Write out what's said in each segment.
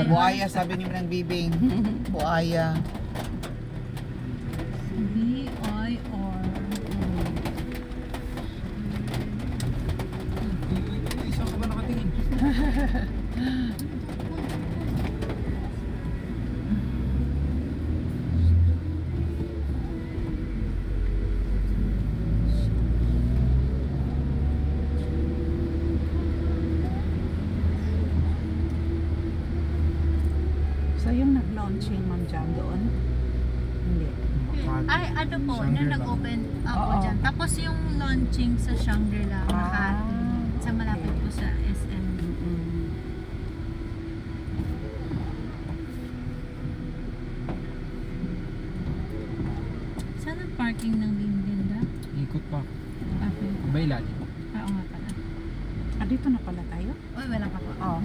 Buhaya, sabi ni Manang Bibing. Buhaya. B-I-R. Isang ka ba nakatingin? So yung nag-launching Ma'am Jam doon? Hindi. Ay, ano po, nung Shangri-La. nag-open ako Oo. dyan. Tapos yung launching sa Shangri-La, Makati. Sa malapit okay. po sa SM. Mm-mm. Saan ang parking ng Linda? Ikot pa. Okay. Iba ilalim. Oo nga pala. Ah, dito na pala tayo? Uy, wala pa po. Oo.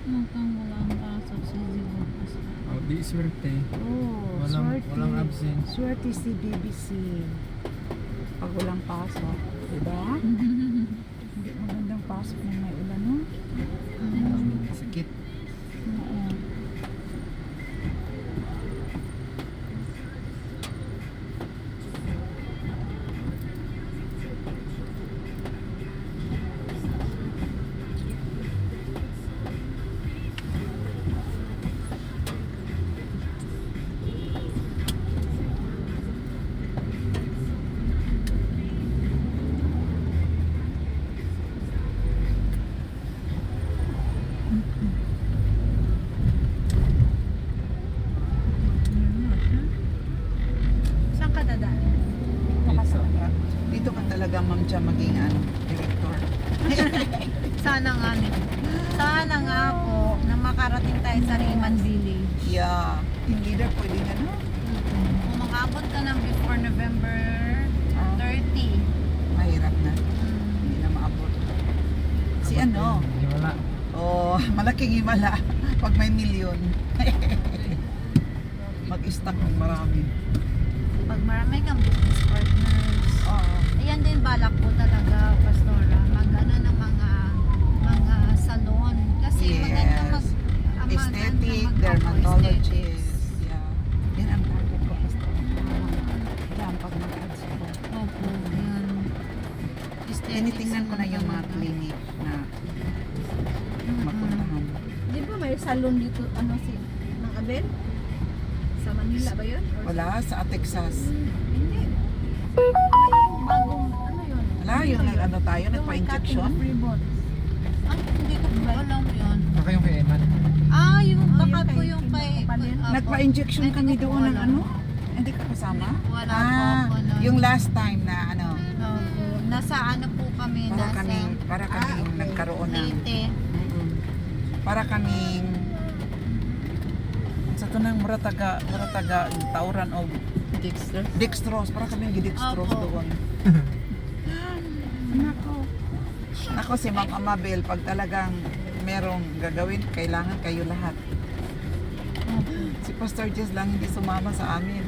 Mukhang wala ang pasok si Zibo. Oh, di swerte. Oh, Walang absent. Swerte si BBC. Pag walang pasok. Diba? Hindi magandang pasok ng may ulan, no? Sakit. Oo. Saan ka dadaan? Pizza. Dito ka talaga, Ma'am Cha, maging director. Sana nga Sana nga po na makarating tayo sa Rayman Village. Yeah. Team leader, pwede na no? Kung makaabot ka ng before November 30. Mahirap na. Hindi na maabot. Si ano? Hindi wala. Oh, malaking himala. Pag may milyon. Mag-stack ng marami. Pag marami kang business partners. Oo. Ayan din balak po talaga, Pastora. Mag-ano ng mga salon. Kasi maganda Yes. Aesthetic, aesthetic. dermatologist. Yeah. Yan ang target ko, Pastor. Yan, pag mag-ads ko. Opo, yan. Aesthetics Tinitingnan ko na yung mga talaga. clinic na mapuntahan. Di ba may salon dito, ano si Mang Abel? Sa Manila ba yun? Or Wala, sa Texas. Hindi. May bagong, ano yun? Wala, yung ano tayo, nagpa-injection. Ah, hindi ko po alam yun. Baka yung kay Eman. Ah, yung Oh, baka yung po kay yung kay... Kapalin. Apo. Nagpa-injection Ay, kami hindi ko po doon ng alam. ano? Hindi ka kasama? Wala po ako nun. Yung last time na ano, Opo. Nasa ano po kami, para nasa kaming nagkaroon ng Leyte. para kaming sa tunang murataga tauran og dextrose para kaming gidextrose Opo. doon. Ako si Ma'am Amabel, pag talagang merong gagawin, kailangan kayo lahat. Si Pastor Jess lang hindi sumama sa amin.